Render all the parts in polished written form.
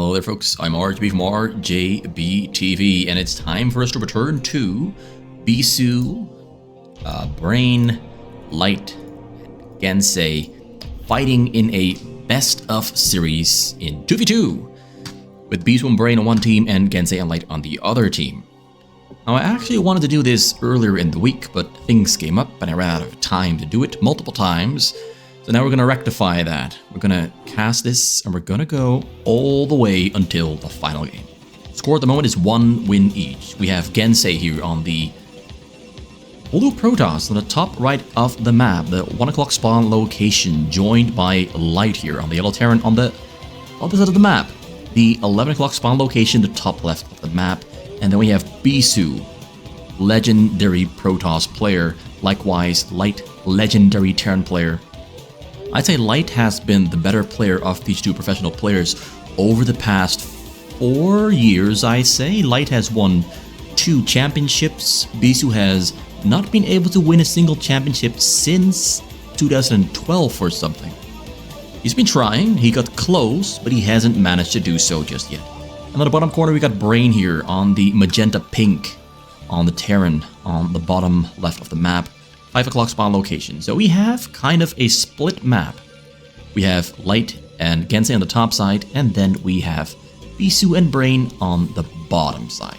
Hello there folks, I'm RGB from RJBTV, and it's time for us to return to Bisu, Brain, Light, and Gensay fighting in a best of series in 2v2 with Bisu and Brain on one team and Gensay and Light on the other team. Now I actually wanted to do this earlier in the week, but things came up and I ran out of time to do it multiple times. So now we're going to rectify that. We're going to cast this and we're going to go all the way until the final game. Score at the moment is 1 win each. We have Gensay here on the Blue Protoss on the top right of the map, the 1 o'clock spawn location, joined by Light here on the Yellow Terran on the opposite of the map. The 11 o'clock spawn location, the top left of the map. And then we have Bisu, legendary Protoss player. Likewise, Light, legendary Terran player. I'd say Light has been the better player of these two professional players over the past 4 years, I'd say. Light has won 2 championships. Bisu has not been able to win a single championship since 2012 or something. He's been trying, he got close, but he hasn't managed to do so just yet. And on the bottom corner we got Brain here on the magenta pink on the Terran on the bottom left of the map. 5 o'clock spawn location. So we have kind of a split map. We have Light and Gensay on the top side, and then we have Bisu and Brain on the bottom side.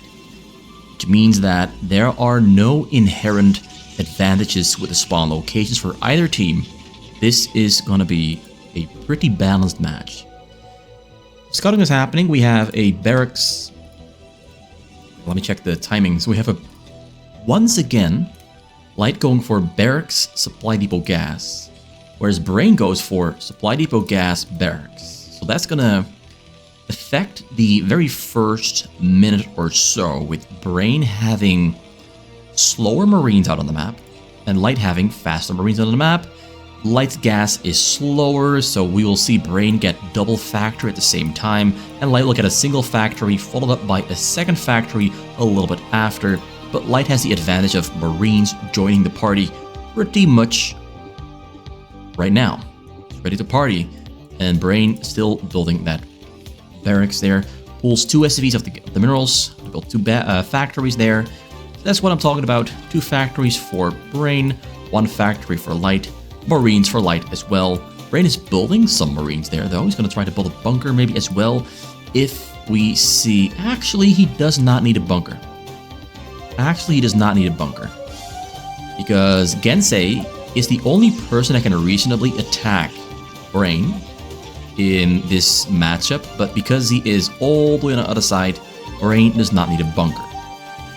Which means that there are no inherent advantages with the spawn locations for either team. This is going to be a pretty balanced match. Scouting is happening. We have a barracks. Let me check the timings. We have a once again Light going for barracks, supply depot gas, whereas Brain goes for supply depot gas, barracks. So that's gonna affect the very first minute or so, with Brain having slower Marines out on the map and Light having faster Marines out on the map. Light's gas is slower, so we will see Brain get double factory at the same time, and Light will get a single factory followed up by a second factory a little bit after. But Light has the advantage of Marines joining the party pretty much right now. He's ready to party. And Brain still building that barracks there. Pulls 2 SCVs of the minerals to build 2 factories there. So that's what I'm talking about. 2 factories for Brain, 1 factory for Light, Marines for Light as well. Brain is building some Marines there though. He's going to try to build a bunker maybe as well. If we see... Actually, he does not need a bunker. Actually, he does not need a bunker, because Gensay is the only person that can reasonably attack Brain in this matchup, but because he is all the way on the other side, Brain does not need a bunker.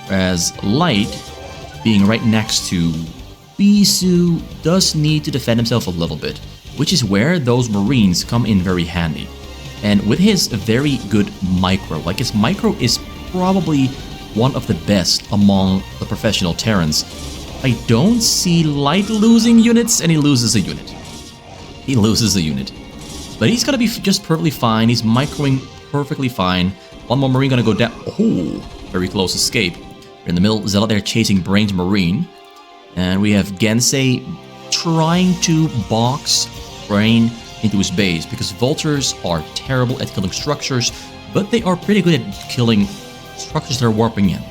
Whereas Light, being right next to Bisu, does need to defend himself a little bit, which is where those Marines come in very handy. And with his very good micro, like his micro is probably one of the best among the professional Terrans, I don't see Light losing units, and he loses a unit. He loses a unit. But he's gonna be just perfectly fine. He's microing perfectly fine. One more Marine gonna go down. Oh, very close escape. In the middle, Zealot there chasing Brain's Marine. And we have Gensay trying to box Brain into his base, because Vultures are terrible at killing structures, but they are pretty good at killing structures that are warping in.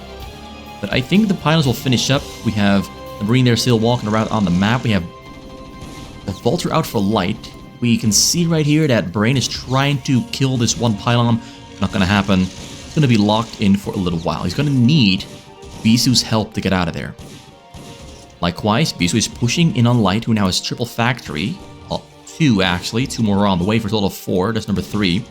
But I think the pylons will finish up. We have the Marine there still walking around on the map. We have the Vulture out for Light. We can see right here that Brain is trying to kill this one pylon. Not gonna happen. It's gonna be locked in for a little while. He's gonna need Bisu's help to get out of there. Likewise, Bisu is pushing in on Light, who now has triple factory. Well, 2 actually. 2 more are on the way for a total of 4. That's number 3.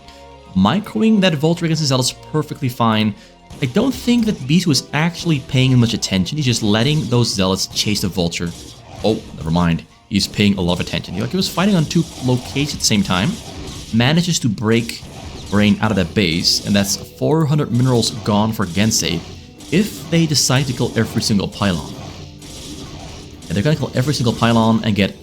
Microing that Vulture against the Zealot is perfectly fine. I don't think that Bisu is actually paying much attention. He's just letting those Zealots chase the Vulture. Oh, never mind. He's paying a lot of attention. Like he was fighting on 2 locations at the same time. Manages to break Brain out of that base. And that's 400 minerals gone for Gensay if they decide to kill every single pylon. And they're going to kill every single pylon and get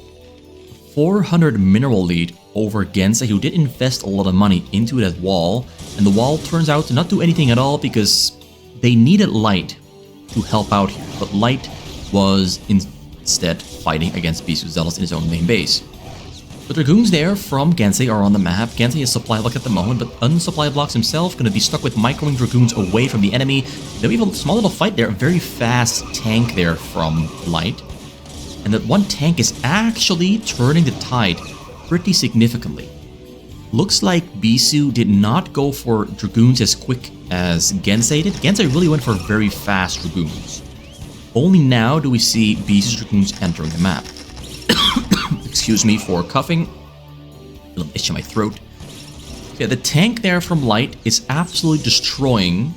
400 mineral lead over Gensay, who did invest a lot of money into that wall, and the wall turns out to not do anything at all because they needed Light to help out here, but Light was instead fighting against Bisu Zealots in his own main base. The Dragoons there from Gensay are on the map. Gensay is supply block at the moment, but unsupply blocks himself, going to be stuck with microwing Dragoons away from the enemy. Then we have a small little fight there, a very fast tank there from Light. And that one tank is actually turning the tide pretty significantly. Looks like Bisu did not go for Dragoons as quick as Gensay did. Gensay really went for very fast Dragoons. Only now do we see Bisu's Dragoons entering the map. Excuse me for coughing. A little itch in my throat. Yeah, the tank there from Light is absolutely destroying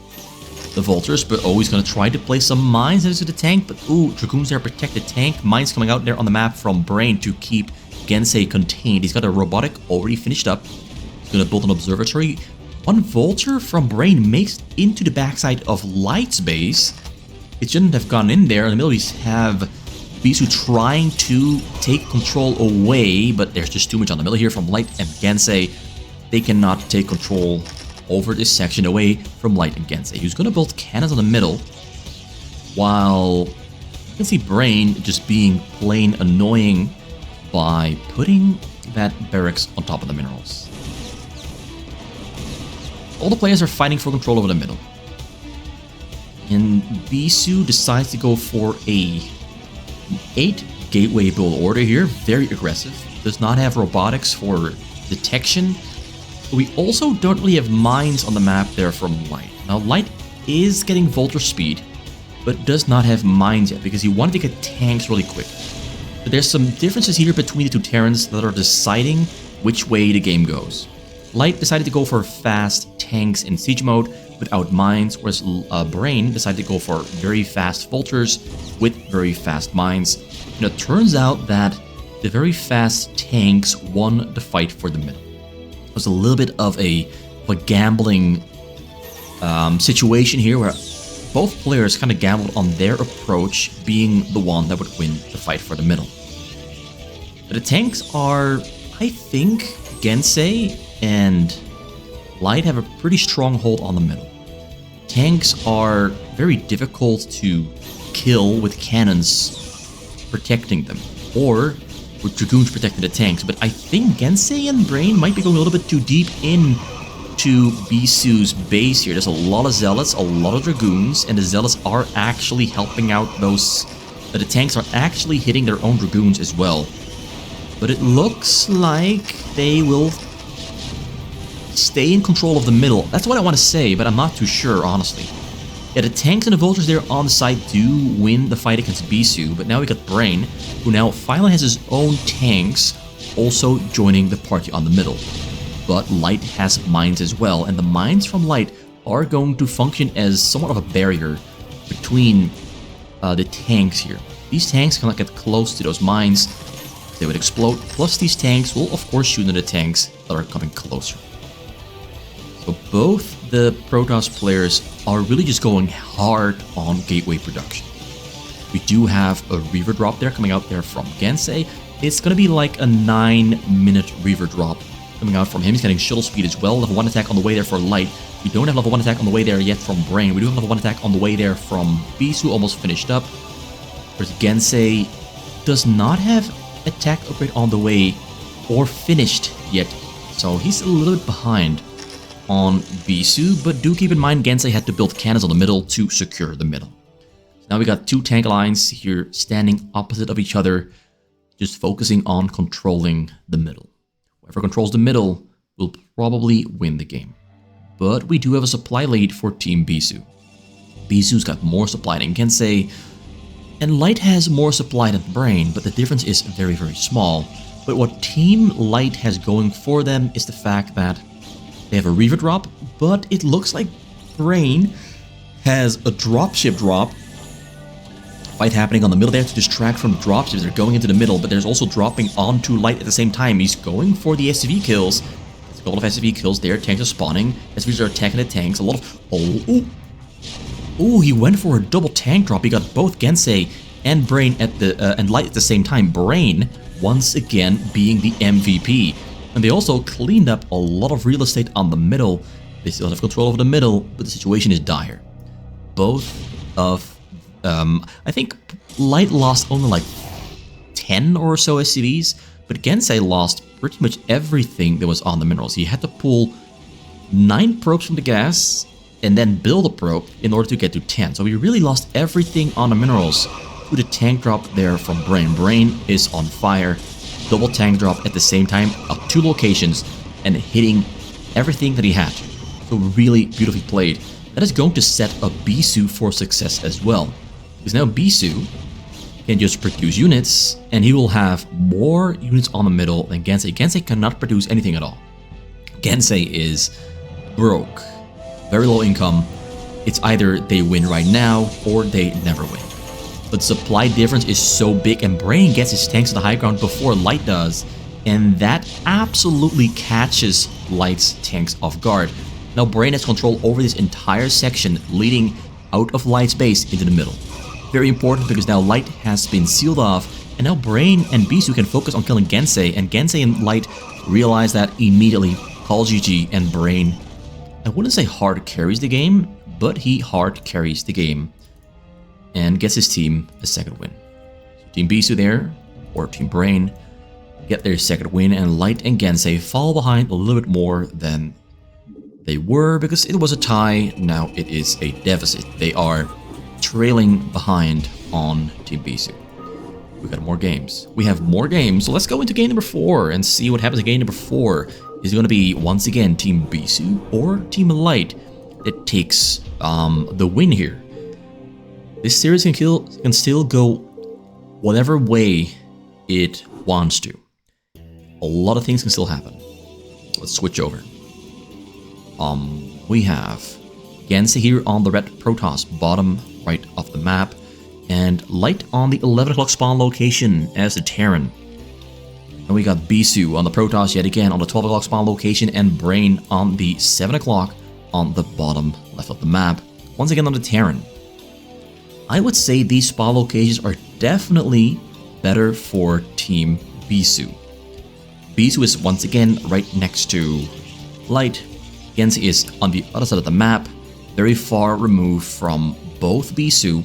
the Vultures, but always going to try to place some mines into the tank. But ooh, Dragoons there protect the tank. Mines coming out there on the map from Brain to keep Gensay contained. He's got a robotic already finished up. He's going to build an observatory. One Vulture from Brain makes into the backside of Light's base. It shouldn't have gone in there. In the middle, we have Bisu trying to take control away, but there's just too much on the middle here from Light and Gensay. They cannot take control over this section away from Light and Gensay, who's going to build cannons on the middle, while you can see Brain just being plain annoying by putting that barracks on top of the minerals. All the players are fighting for control over the middle. And Bisu decides to go for a 8 gateway build order here, very aggressive. Does not have robotics for detection. We also don't really have mines on the map there from Light. Now Light is getting Vulture speed, but does not have mines yet because he wanted to get tanks really quick. But there's some differences here between the two Terrans that are deciding which way the game goes. Light decided to go for fast tanks in siege mode without mines, whereas Brain decided to go for very fast Vultures with very fast mines. And it turns out that the very fast tanks won the fight for the middle. It was a little bit of a gambling situation here where both players kind of gambled on their approach being the one that would win the fight for the middle. But the tanks are, I think, Gensay and Light have a pretty strong hold on the middle. Tanks are very difficult to kill with cannons protecting them, or with Dragoons protecting the tanks. But I think Gensay and Brain might be going a little bit too deep into Bisu's base here. There's a lot of Zealots, a lot of Dragoons, and the Zealots are actually helping out those... the tanks are actually hitting their own Dragoons as well. But it looks like they will stay in control of the middle. That's what I want to say, but I'm not too sure, honestly. Yeah, the tanks and the Vultures there on the side do win the fight against Bisu, but now we got Brain, who now finally has his own tanks, also joining the party on the middle. But Light has mines as well, and the mines from Light are going to function as somewhat of a barrier between the tanks here. These tanks cannot get close to those mines. They would explode, plus these tanks will of course shoot into the tanks that are coming closer. So both the Protoss players are really just going hard on gateway production. We do have a Reaver drop there coming out there from Gensay. It's going to be like a 9-minute Reaver drop coming out from him. He's getting shuttle speed as well. Level 1 attack on the way there for Light. We don't have level 1 attack on the way there yet from Brain. We do have level 1 attack on the way there from Bisu, almost finished up. Whereas Gensay does not have attack upgrade on the way or finished yet. So he's a little bit behind on Bisu, but do keep in mind Gensay had to build cannons on the middle to secure the middle. So now we got two tank lines here standing opposite of each other, just focusing on controlling the middle. Whoever controls the middle will probably win the game. But we do have a supply lead for Team Bisu. Bisu's got more supply than Gensay, and Light has more supply than Brain, but the difference is very, very small. But what Team Light has going for them is the fact that they have a Reaver drop, but it looks like Brain has a dropship drop. Fight happening on the middle there to distract from the dropships. They're going into the middle, but there's also dropping onto Light at the same time. He's going for the SCV kills. There's a couple of SCV kills there. Tanks are spawning. SCVs are attacking the tanks. A lot of... Oh, he went for a double tank drop. He got both Gensay and Brain at the and Light at the same time. Brain, once again, being the MVP. And they also cleaned up a lot of real estate on the middle. They still have control over the middle, but the situation is dire. Both of... I think Light lost only like 10 or so SCVs, but Gensay lost pretty much everything that was on the minerals. He had to pull 9 probes from the gas and then build a probe in order to get to 10. So he really lost everything on the minerals to the tank drop there from Brain. Brain is on fire. Double tank drop at the same time at 2 locations and hitting everything that he had. So really beautifully played. That is going to set up Bisu for success as well. Because now Bisu can just produce units and he will have more units on the middle than Gensay. Gensay cannot produce anything at all. Gensay is broke. Very low income. It's either they win right now or they never win. But supply difference is so big and Brain gets his tanks to the high ground before Light does. And that absolutely catches Light's tanks off guard. Now Brain has control over this entire section leading out of Light's base into the middle. Very important because now Light has been sealed off and now Brain and Bisu can focus on killing Gensay, and Gensay and Light realize that immediately, call GG, and Brain, I wouldn't say hard carries the game, but he hard carries the game and gets his team a second win. So Team Bisu there, or Team Brain, get their second win, and Light and Gensay fall behind a little bit more than they were because it was a tie. Now it is a deficit. They are trailing behind on Team Bisu. We got more games. We have more games, so let's go into game number 4 and see what happens in game number 4. Is it going to be once again Team Bisu or Team Light that takes the win here? This series can still go whatever way it wants to. A lot of things can still happen. Let's switch over. We have Gensay here on the red Protoss, bottom right of the map, and Light on the 11 o'clock spawn location as the Terran. And we got Bisu on the Protoss yet again on the 12 o'clock spawn location, and Brain on the 7 o'clock on the bottom left of the map, once again on the Terran. I would say these spawn locations are definitely better for Team Bisu. Bisu is once again right next to Light. Gensay is on the other side of the map, very far removed from both Bisu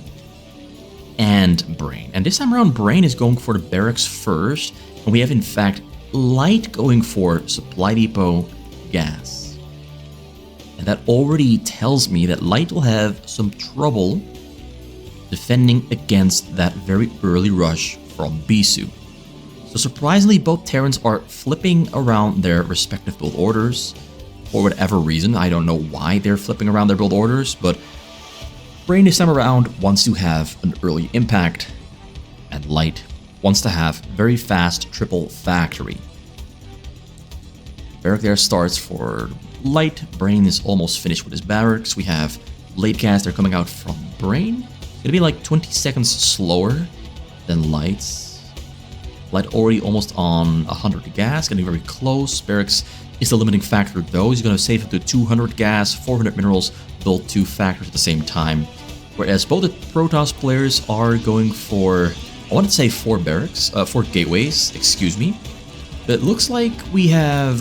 and Brain. And this time around, Brain is going for the barracks first, and we have in fact Light going for supply depot gas. And that already tells me that Light will have some trouble defending against that very early rush from Bisu. So surprisingly, both Terrans are flipping around their respective build orders. For whatever reason, I don't know why they're flipping around their build orders, but Brain this time around wants to have an early impact, and Light wants to have very fast triple factory. Barrack there starts for Light. Brain is almost finished with his barracks. We have late gas they're coming out from Brain. It's gonna be like 20 seconds slower than Light's. Light already almost on 100 gas, getting very close. Barracks is the limiting factor though. He's going to save up to 200 gas, 400 minerals, build 2 factories at the same time. Whereas both the Protoss players are going for, I want to say 4 barracks, 4 gateways, excuse me. But it looks like we have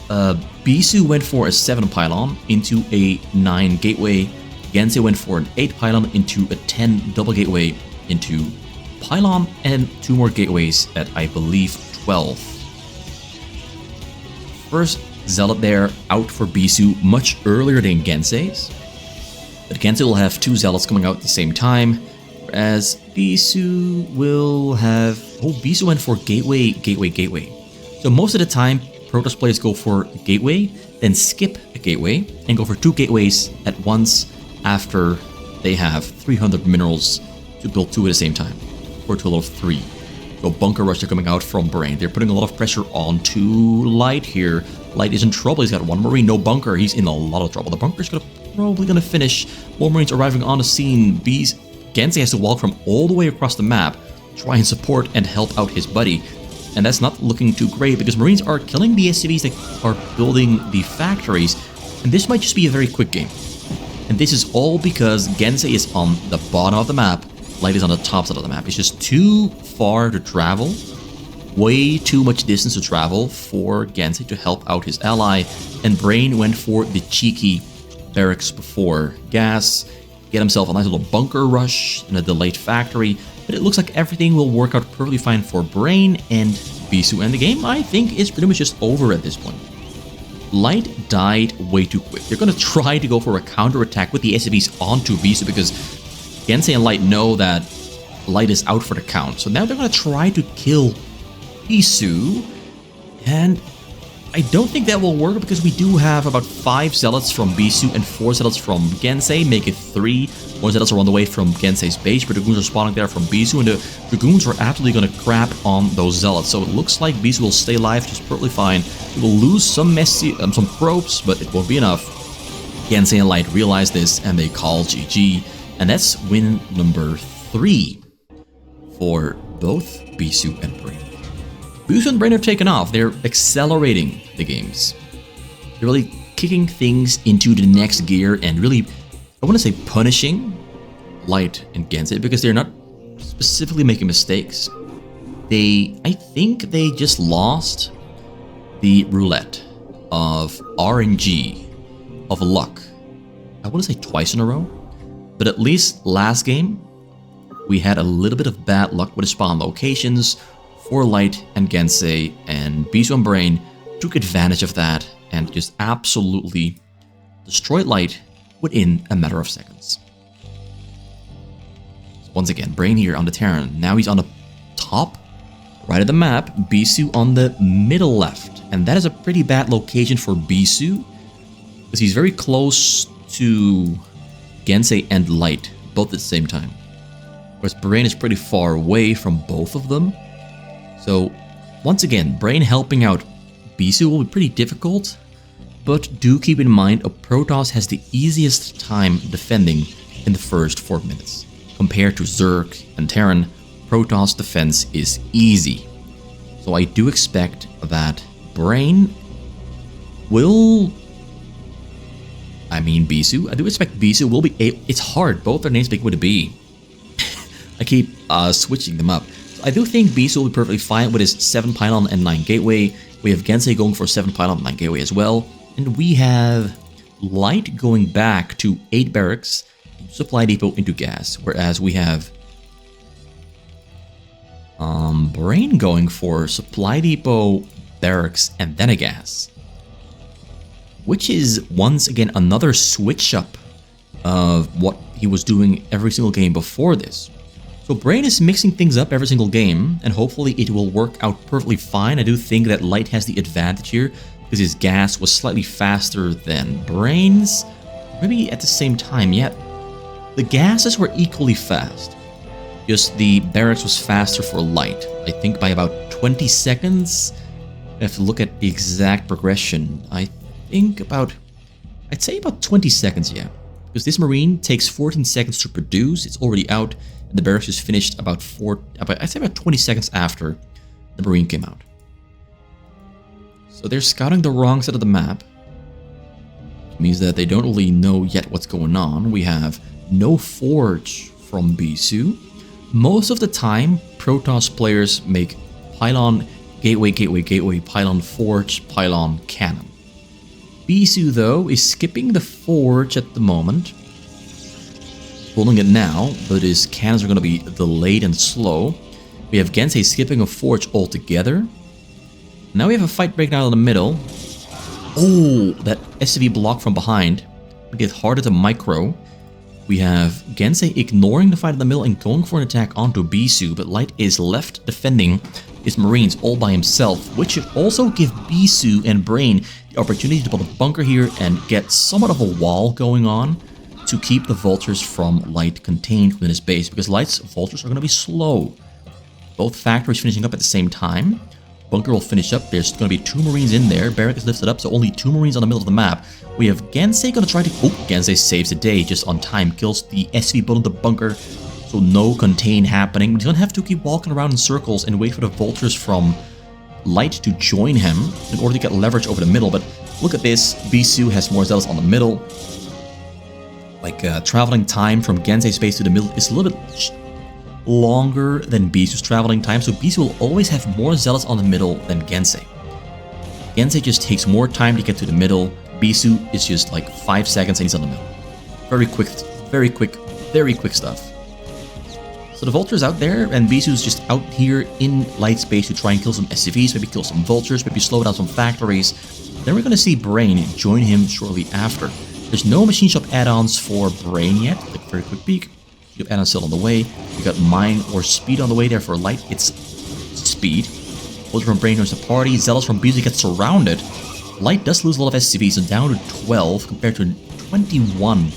Bisu went for a 7 pylon into a 9 gateway. Gensay went for an 8 pylon into a 10 double gateway into pylon, and 2 more gateways at I believe 12. First Zealot there out for Bisu much earlier than Gensay's. But Gensay will have 2 Zealots coming out at the same time, whereas Bisu will have... Oh, Bisu went for gateway, gateway, gateway. So most of the time, Protoss players go for gateway, then skip a gateway, and go for 2 gateways at once after they have 300 minerals to build 2 at the same time, for a total of 3. So bunker rush are coming out from Brain. They're putting a lot of pressure onto Light here. Light is in trouble. He's got 1 Marine, no bunker. He's in a lot of trouble. The bunker's probably gonna finish. More Marines arriving on the scene. Gensay has to walk from all the way across the map, try and support and help out his buddy. And that's not looking too great because Marines are killing the SCVs that are building the factories. And this might just be a very quick game. And this is all because Gensay is on the bottom of the map. Light is on the top side of the map. It's just too far to travel. Way too much distance to travel for Gensay to help out his ally. And Brain went for the cheeky barracks before gas. Get himself a nice little bunker rush and a delayed factory. But it looks like everything will work out perfectly fine for Brain and Bisu, and the game, I think, is pretty much just over at this point. Light died way too quick. They're going to try to go for a counter-attack with the SCVs onto Bisu because Gensay and Light know that Light is out for the count. So now they're going to try to kill Bisu, and I don't think that will work because we do have about 5 Zealots from Bisu and 4 Zealots from Gensay, make it 3. More Zealots are on the way from Gensay's base, but Dragoons are spawning there from Bisu, and the Dragoons are absolutely going to crap on those Zealots. So it looks like Bisu will stay alive just perfectly fine. He will lose some probes, but it won't be enough. Gensay and Light realize this, and they call GG, and that's win number 3 for both Bisu and Brain. Bisu and Brain are taken off. They're accelerating the games. They're really kicking things into the next gear and really, I want to say, punishing Light and Gensay because they're not specifically making mistakes. I think they just lost the roulette of RNG, of luck. I want to say twice in a row, but at least last game, we had a little bit of bad luck with the spawn locations for Light and Gensay, and Bisu and Brain took advantage of that and just absolutely destroyed Light within a matter of seconds. So once again, Brain here on the Terran. Now he's on the top right of the map, Bisu on the middle left, and that is a pretty bad location for Bisu because he's very close to Gensay and Light both at the same time, whereas Brain is pretty far away from both of them. So, once again, Brain helping out Bisu will be pretty difficult, but do keep in mind a Protoss has the easiest time defending in the first 4 minutes. Compared to Zerg and Terran, Protoss defense is easy. So I do expect that Brain will... Bisu. I do expect Bisu will be... It's hard, both their names begin with a B. I keep switching them up. I do think Bisu will be perfectly fine with his 7 pylon and 9 gateway. We have Gensay going for 7 pylon and 9 gateway as well. And we have Light going back to 8 barracks, supply depot into gas. Whereas we have Brain going for supply depot, barracks, and then a gas. Which is once again another switch up of what he was doing every single game before this. So Brain is mixing things up every single game, and hopefully it will work out perfectly fine. I do think that Light has the advantage here, because his gas was slightly faster than Brain's. Maybe at the same time, yeah. The gases were equally fast. Just the barracks was faster for Light. I think by about 20 seconds. I have to look at the exact progression. I think I'd say about 20 seconds, yeah. Because this Marine takes 14 seconds to produce, it's already out. The barracks is finished about 20 seconds after the Marine came out. So they're scouting the wrong side of the map. Which means that they don't really know yet what's going on. We have no forge from Bisu. Most of the time, Protoss players make pylon, gateway, gateway, gateway, pylon, forge, pylon, cannon. Bisu, though, is skipping the forge at the moment. Pulling it now, but his cannons are going to be delayed and slow. We have Gensay skipping a forge altogether. Now we have a fight breaking out in the middle. Oh, that SCV block from behind. We get harder to micro. We have Gensay ignoring the fight in the middle and going for an attack onto Bisu, but Light is left defending his Marines all by himself, which should also give Bisu and Brain the opportunity to build a bunker here and get somewhat of a wall going on to keep the vultures from Light contained within his base, because Light's vultures are going to be slow. Both factories finishing up at the same time. Bunker will finish up. There's going to be 2 Marines in there. Barrack is lifted up, so only 2 Marines on the middle of the map. We have Gensay going to try to... Oh, Gensay saves the day just on time. Kills the SV built in the bunker, so no contain happening. He's going to have to keep walking around in circles and wait for the vultures from Light to join him in order to get leverage over the middle. But look at this. Bisu has more zealots on the middle. Traveling time from Gensay's base to the middle is a little bit longer than Bisu's traveling time, so Bisu will always have more zealots on the middle than Gensay. Gensay just takes more time to get to the middle. Bisu is just like 5 seconds and he's on the middle. Very quick stuff. So So the Vulture's out there, and Bisu's just out here in Light space to try and kill some SCVs, maybe kill some Vultures, maybe slow down some factories. Then we're going to see Brain join him shortly after. There's no Machine Shop add-ons for Brain yet. Like, very quick peek. You have add-ons still on the way. You got Mine or Speed on the way there for Light. It's Speed. Vulture from Brain joins the party. Zealous from Bisu gets surrounded. Light does lose a lot of SCVs, so down to 12 compared to 21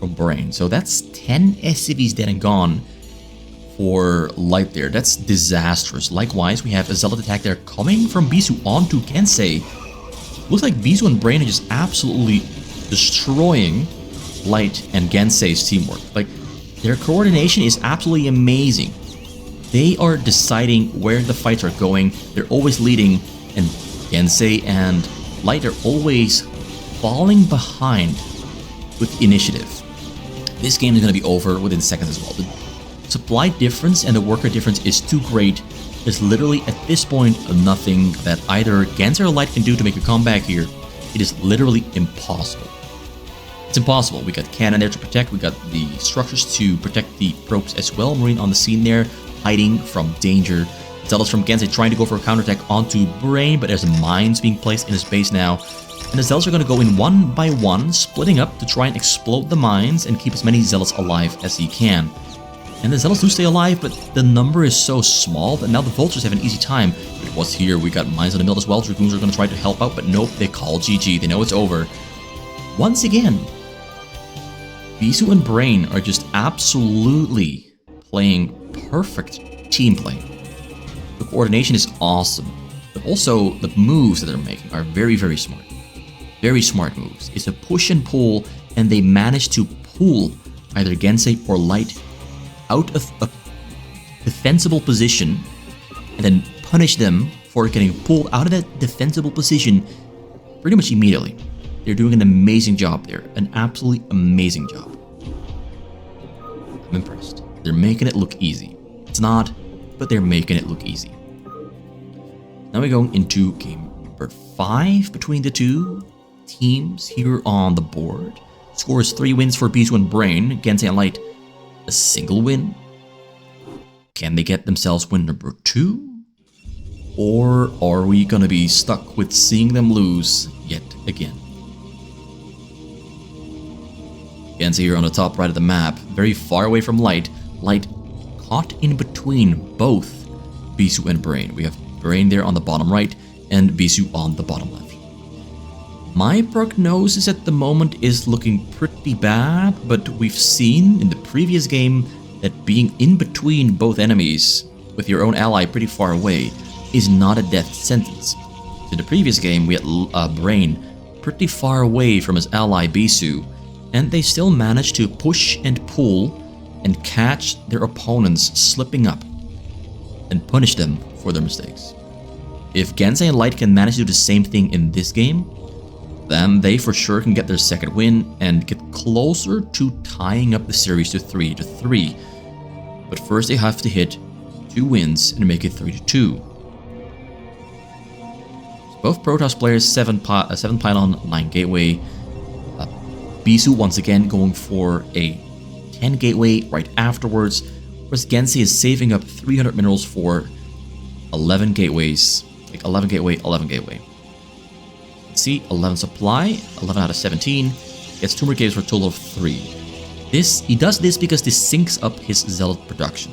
from Brain. So that's 10 SCVs dead and gone for Light there. That's disastrous. Likewise, we have a Zealot attack there coming from Bisu onto Gensay. Looks like Bisu and Brain are just absolutely destroying Light and Gensay's teamwork. Like, their coordination is absolutely amazing. They are deciding where the fights are going. They're always leading, and Gensay and Light are always falling behind with initiative. This game is going to be over within seconds as well. The supply difference and the worker difference is too great. There's literally, at this point, nothing that either Gensay or Light can do to make a comeback here. It is literally impossible. It's impossible. We got cannon there to protect. We got the structures to protect the probes as well. Marine on the scene there, hiding from danger. Zealous from Gensay trying to go for a counterattack onto Brain, but there's mines being placed in his base now. And the Zealots are going to go in one by one, splitting up to try and explode the mines and keep as many Zealots alive as he can. And the Zealots do stay alive, but the number is so small that now the Vultures have an easy time. But what's here? We got mines in the middle as well. Dragoons are going to try to help out, but nope, they call GG. They know it's over. Once again, Bisu and Brain are just absolutely playing perfect team play. The coordination is awesome, but also the moves that they're making are very, very smart. Very smart moves. It's a push and pull, and they manage to pull either Gensay or Light out of a defensible position and then punish them for getting pulled out of that defensible position pretty much immediately. They're doing an amazing job there. An absolutely amazing job. I'm impressed. They're making it look easy. It's not, but they're making it look easy. Now we're going into game number 5 between the two teams here on the board. Score is 3 wins for Bisu and Brain. Gensay and Light, a single win. Can they get themselves win number 2? Or are we gonna be stuck with seeing them lose yet again? Gensay here on the top right of the map, very far away from Light. Light caught in between both Bisu and Brain. We have Brain there on the bottom right and Bisu on the bottom left. My prognosis at the moment is looking pretty bad, but we've seen in the previous game that being in between both enemies with your own ally pretty far away is not a death sentence. In the previous game, we had Brain pretty far away from his ally Bisu, and they still managed to push and pull and catch their opponents slipping up and punish them for their mistakes. If Gensay and Light can manage to do the same thing in this game, then they for sure can get their second win and get closer to tying up the series to 3-3. But first they have to hit 2 wins and make it 3-2. So both Protoss players, 7 Pylon, 9 Gateway. Bisu once again going for a 10 Gateway right afterwards, whereas Gensay is saving up 300 minerals for 11 Gateways. Like 11 Gateway, 11 Gateway. See, 11 supply, 11 out of 17, gets 2 more gates for a total of 3. He does this because this syncs up his Zealot production.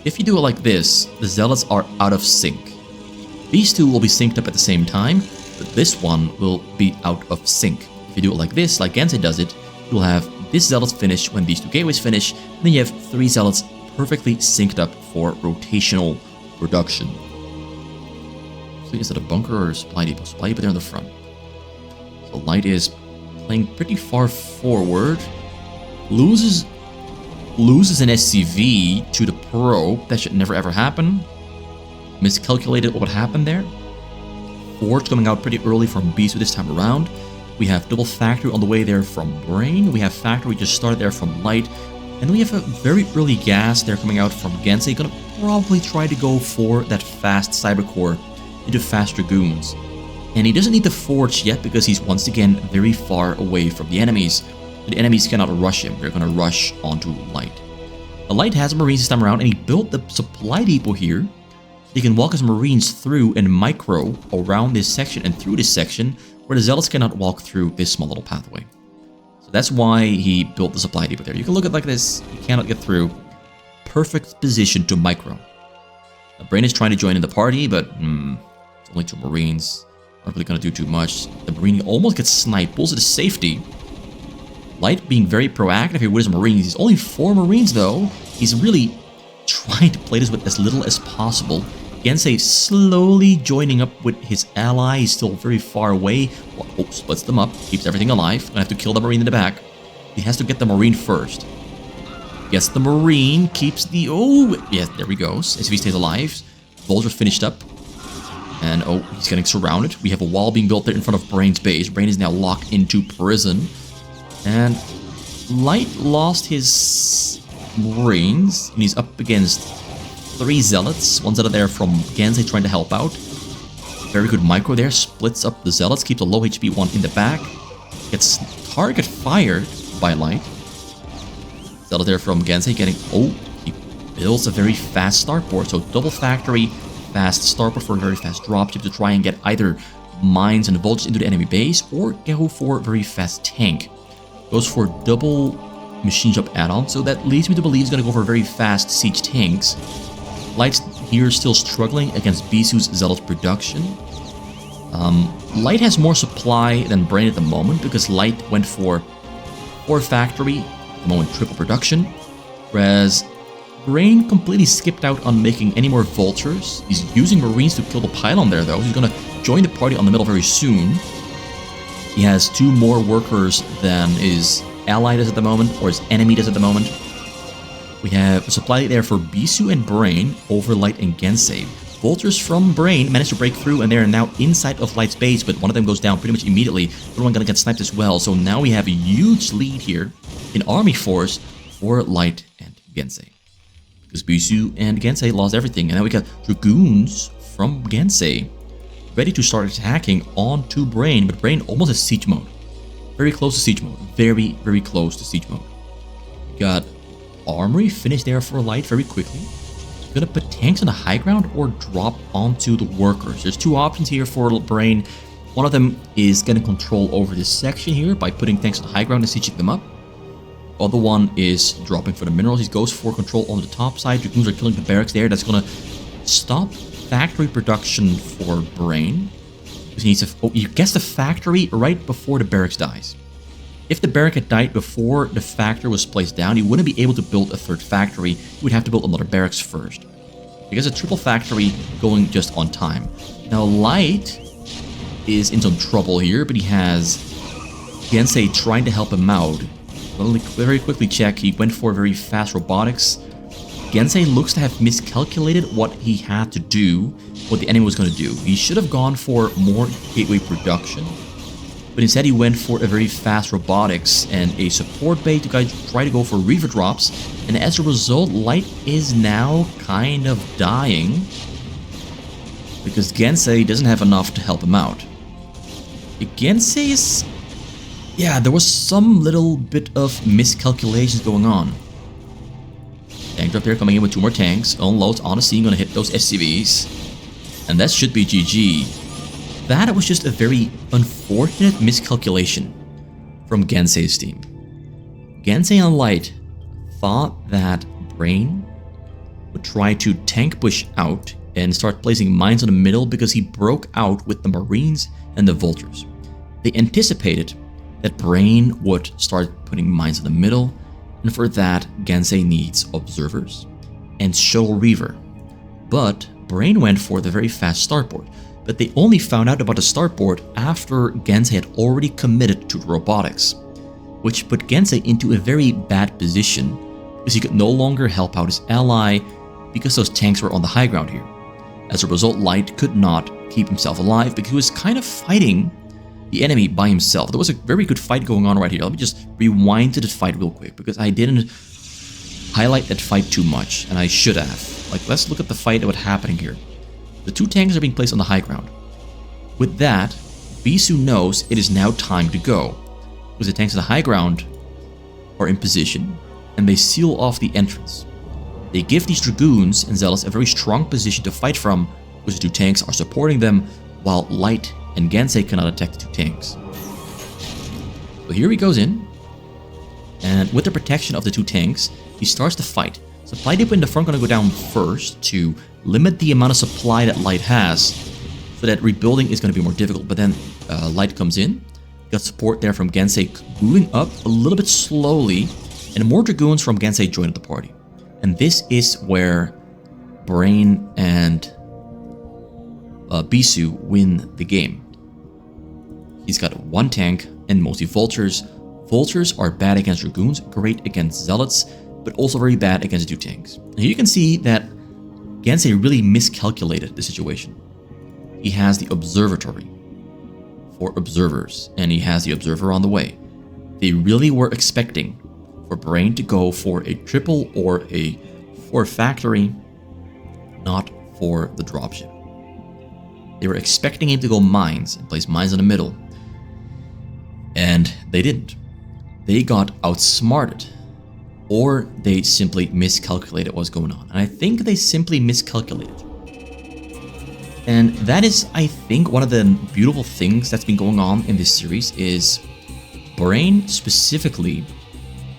If you do it like this, the Zealots are out of sync. These two will be synced up at the same time, but this one will be out of sync. If you do it like this, like Gensay does it, you'll have this Zealots finish when these 2 gateways finish, and then you have 3 Zealots perfectly synced up for rotational production. So is it a bunker or a supply depot? Supply depot there in the front. So Light is playing pretty far forward. Loses an SCV to the probe. That should never ever happen. Miscalculated what would happen there. Forge coming out pretty early from Bisu this time around. We have double factory on the way there from Brain. We have factory just started there from Light. And we have a very early gas there coming out from Gensay. Gonna probably try to go for that fast cybercore into fast dragoons. And he doesn't need the forge yet because he's once again very far away from the enemies. The enemies cannot rush him. They're gonna rush onto Light. Light has Marines this time around, and he built the supply depot here. So he can walk his Marines through and micro around this section and through this section where the Zealots cannot walk through this small little pathway. So that's why he built the supply depot there. You can look at it like this. You cannot get through. Perfect position to micro. Brain is trying to join in the party, but it's only 2 Marines. Not really going to do too much. The Marine almost gets sniped. Pulls it to safety. Light being very proactive here with his Marines. He's only 4 Marines though. He's really trying to play this with as little as possible. Gensay slowly joining up with his ally. He's still very far away. Oh, splits them up. Keeps everything alive. Gonna have to kill the Marine in the back. He has to get the Marine first. Gets the Marine. Keeps the... Oh, yes, there he goes. As if he stays alive. Vulture finished up. And oh, he's getting surrounded. We have a wall being built there in front of Brain's base. Brain is now locked into prison. And Light lost his Marines. And he's up against 3 Zealots. 1 Zealot there from Gensay trying to help out. Very good micro there. Splits up the Zealots. Keeps a low HP one in the back. Gets target fired by Light. Zealot there from Gensay getting... Oh, he builds a very fast starport. So double factory, fast starport for a very fast dropship to try and get either mines and vultures into the enemy base or go for a very fast tank. Goes for double machine shop add-on. So that leads me to believe he's going to go for very fast siege tanks. Light's here still struggling against Bisu's Zealot production. Light has more supply than Brain at the moment because Light went for 4 factory, at the moment triple production, whereas Brain completely skipped out on making any more vultures. He's using Marines to kill the pylon there though. He's going to join the party on the middle very soon. He has 2 more workers than his ally does at the moment, or his enemy does at the moment. We have a supply there for Bisu and Brain over Light and Gensay. Vultures from Brain managed to break through, and they are now inside of Light's base, but one of them goes down pretty much immediately. The other one gonna get sniped as well, so now we have a huge lead here in army force for Light and Gensay. Because Bisu and Gensay lost everything, and now we got Dragoons from Gensay ready to start attacking onto Brain, but Brain almost has siege mode. Very close to siege mode. Very, very close to siege mode. Got Armory finished there for Light very quickly. Gonna put tanks on the high ground or drop onto the workers. There's 2 options here for Brain. One of them is gonna control over this section here by putting tanks on the high ground and sieging them up. Other one is dropping for the minerals. He goes for control on the top side. Dragoons are killing the barracks there. That's gonna stop factory production for Brain. He needs to, oh, he gets the factory right before the barracks dies. If the barrack had died before the factory was placed down, he wouldn't be able to build a 3rd factory. He would have to build another barracks first. He gets a triple factory going just on time. Now Light is in some trouble here, but he has Gensay trying to help him out. Let me very quickly check. He went for very fast robotics. Gensay looks to have miscalculated what he had to do, what the enemy was going to do. He should have gone for more gateway production, but instead he went for a very fast robotics and a support bait to try to go for reaver drops, and as a result, Light is now kind of dying because Gensay doesn't have enough to help him out. Gensay is... yeah, there was some little bit of miscalculations going on. Tank drop there coming in with 2 more tanks. Unloads on the scene, gonna hit those SCVs. And that should be GG. That was just a very unfortunate miscalculation from Gensay's team. Gensay and Light thought that Brain would try to tank push out and start placing mines in the middle because he broke out with the Marines and the Vultures. They anticipated that Brain would start putting mines in the middle, and for that, Gensay needs observers and shuttle reaver. But Brain went for the very fast starport, but they only found out about the starport after Gensay had already committed to robotics, which put Gensay into a very bad position because he could no longer help out his ally because those tanks were on the high ground here. As a result, Light could not keep himself alive because he was kind of fighting the enemy by himself. There was a very good fight going on right here. Let me just rewind to the fight real quick because I didn't highlight that fight too much, and I should have. Like, let's look at the fight that was happening here. The 2 tanks are being placed on the high ground. With that, Bisu knows it is now time to go because the tanks on the high ground are in position and they seal off the entrance. They give these Dragoons and Zealots a very strong position to fight from, because the 2 tanks are supporting them, while Light and Gensay cannot attack the 2 tanks. So here he goes in, and with the protection of the 2 tanks, he starts to fight. Supply depot in the front gonna go down first to limit the amount of supply that Light has, so that rebuilding is gonna be more difficult. But then Light comes in, got support there from Gensay moving up a little bit slowly, and more Dragoons from Gensay join the party. And this is where Brain and Bisu win the game. He's got 1 tank and mostly Vultures. Vultures are bad against Dragoons, great against Zealots, but also very bad against 2 tanks. And here you can see that Gensay really miscalculated the situation. He has the observatory for observers, and he has the observer on the way. They really were expecting for Brain to go for a triple or a 4 factory, not for the dropship. They were expecting him to go mines and place mines in the middle, and they didn't. They got outsmarted, or they simply miscalculated what was going on. And I think they simply miscalculated. And that is, I think, one of the beautiful things that's been going on in this series is Brain specifically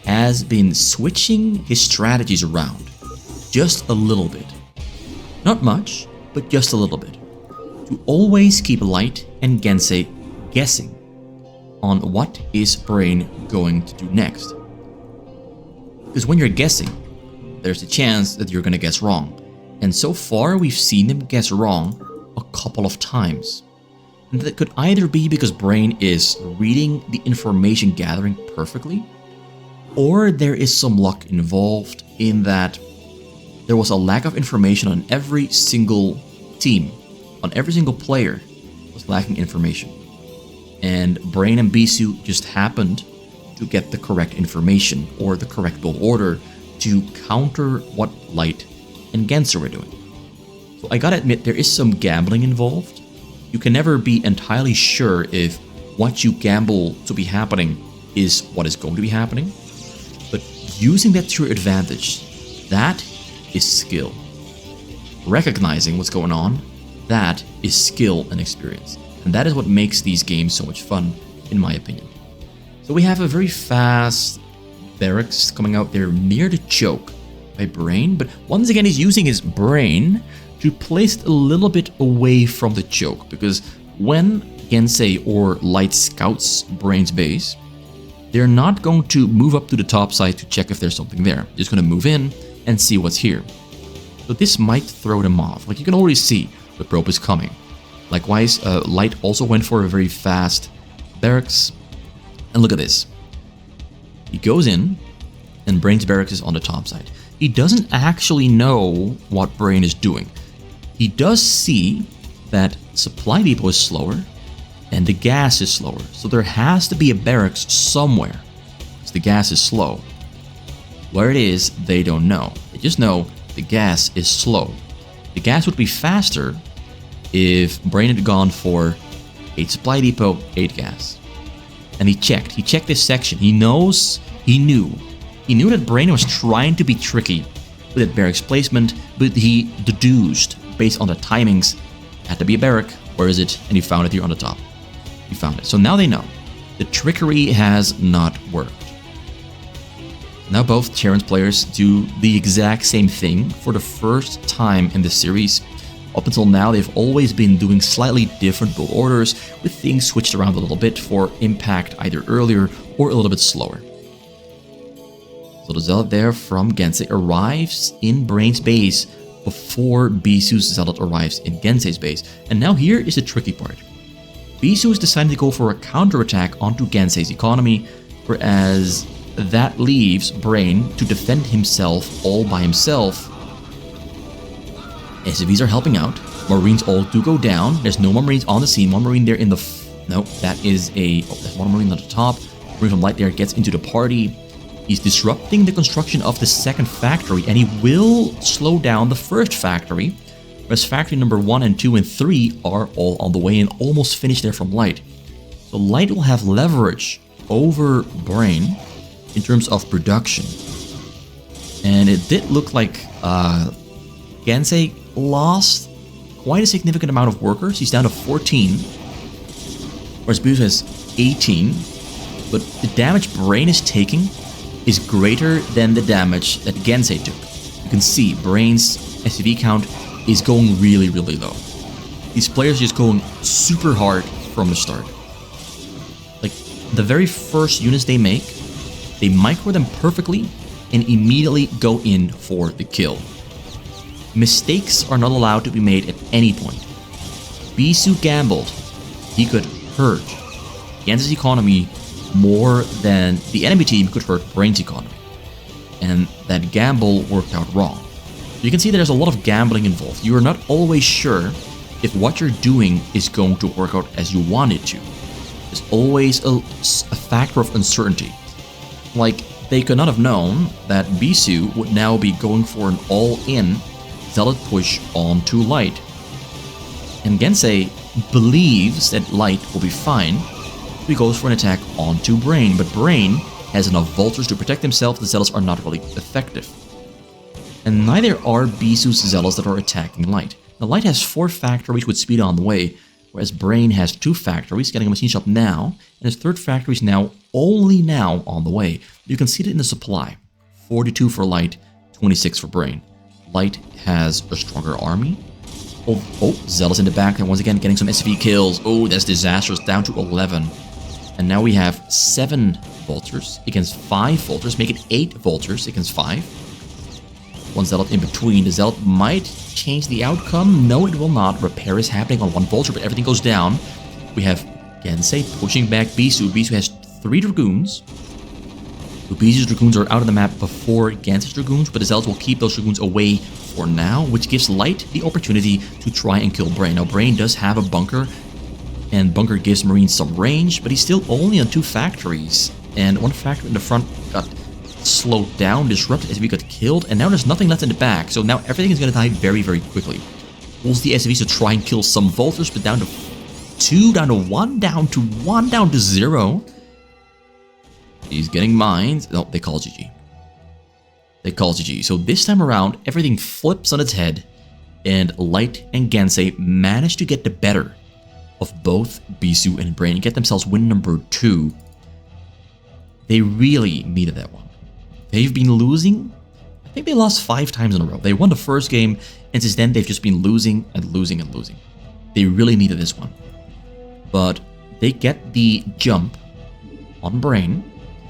has been switching his strategies around just a little bit. Not much, but just a little bit. To always keep Light and Gensay guessing on what is Brain going to do next. Because when you're guessing, there's a chance that you're going to guess wrong. And so far, we've seen him guess wrong a couple of times. And that could either be because Brain is reading the information gathering perfectly, or there is some luck involved in that there was a lack of information on every single team, on every single player was lacking information. And Brain and Bisu just happened to get the correct information or the correct build order to counter what Light and Gensay were doing. So I gotta admit, there is some gambling involved. You can never be entirely sure if what you gamble to be happening is what is going to be happening. But using that to your advantage, that is skill. Recognizing what's going on, that is skill and experience. And that is what makes these games so much fun, in my opinion. So we have a very fast barracks coming out there near the choke by Brain, but once again he's using his brain to place it a little bit away from the choke, because when Gensay or Light scouts Brain's base, they're not going to move up to the top side to check if there's something there. They're just going to move in and see what's here. So this might throw them off. Like, you can already see the probe is coming. Likewise, Light also went for a very fast barracks. And look at this. He goes in, and Brain's barracks is on the top side. He doesn't actually know what Brain is doing. He does see that supply depot is slower, and the gas is slower. So there has to be a barracks somewhere, because the gas is slow. Where it is, they don't know. They just know the gas is slow. The gas would be faster if Brain had gone for 8 supply depot, 8 gas. And he checked this section. He knew that Brain was trying to be tricky with that barracks placement, but he deduced based on the timings, had to be a barrack. Where is it? And he found it here on the top. He found it. So now they know. The trickery has not worked. Now both Terran's players do the exact same thing for the first time in the series. Up until now, they've always been doing slightly different build orders, with things switched around a little bit for impact either earlier or a little bit slower. So the Zealot there from Gensay arrives in Brain's base before Bisu's Zealot arrives in Gensay's base. And now here is the tricky part. Bisu is deciding to go for a counterattack onto Gensay's economy, whereas that leaves Brain to defend himself all by himself. SCVs are helping out. Marines all do go down. There's no more Marines on the scene. One Marine there in the... No, that is a... Oh, there's one Marine on the top. Marine from Light there gets into the party. He's disrupting the construction of the second factory, and he will slow down the first factory, whereas factory number 1 and 2 and 3 are all on the way and almost finished there from Light. So Light will have leverage over Brain in terms of production. And it did look like Gensay lost quite a significant amount of workers. He's down to 14, whereas Bisu has 18. But the damage Brain is taking is greater than the damage that Gensay took. You can see Brain's SCV count is going really, really low. These players are just going super hard from the start. Like, the very first units they make, they micro them perfectly and immediately go in for the kill. Mistakes are not allowed to be made at any point. Bisu gambled. He could hurt Gensay's economy more than the enemy team could hurt Brain's economy. And that gamble worked out wrong. You can see there's a lot of gambling involved. You are not always sure if what you're doing is going to work out as you want it to. There's always a factor of uncertainty. Like, they could not have known that Bisu would now be going for an all-in Zealot push onto Light. And Gensay believes that Light will be fine, so he goes for an attack onto Brain, but Brain has enough Vultures to protect himself. The Zealots are not really effective. And neither are Bisu's Zealots that are attacking Light. Now, Light has 4 factories with speed on the way, whereas Brain has 2 factories, getting a machine shop now, and his 3rd factory is now only now on the way. You can see it in the supply. 42 for Light, 26 for Brain. Light has a stronger army. Oh, Zealots in the back, and once again getting some SV kills. Oh, that's disastrous, down to 11. And now we have 7 Vultures against 5 Vultures, make it 8 Vultures against 5. 1 Zealot in between. The Zealot might change the outcome. No, it will not. Repair is happening on 1 Vulture, but everything goes down. We have Gensay pushing back Bisu. Bisu has 3 Dragoons. Bisu's Dragoons are out of the map before Gensay's Dragoons, but the Zealots will keep those Dragoons away for now, which gives Light the opportunity to try and kill Brain. Now, Brain does have a bunker, and bunker gives Marine some range, but he's still only on 2 factories. And 1 factory in the front got slowed down, disrupted, SCV got killed, and now there's nothing left in the back, so now everything is going to die very, very quickly. Pulls the SCVs to try and kill some Vultures, but down to 2, down to 1, down to 1, down to 0. He's getting mines. No, they call GG. They call GG. So this time around, everything flips on its head, and Light and Gensay manage to get the better of both Bisu and Brain and get themselves win number 2. They really needed that one. They've been losing. I think they lost 5 times in a row. They won the first game, and since then they've just been losing and losing and losing. They really needed this one. But they get the jump on Brain.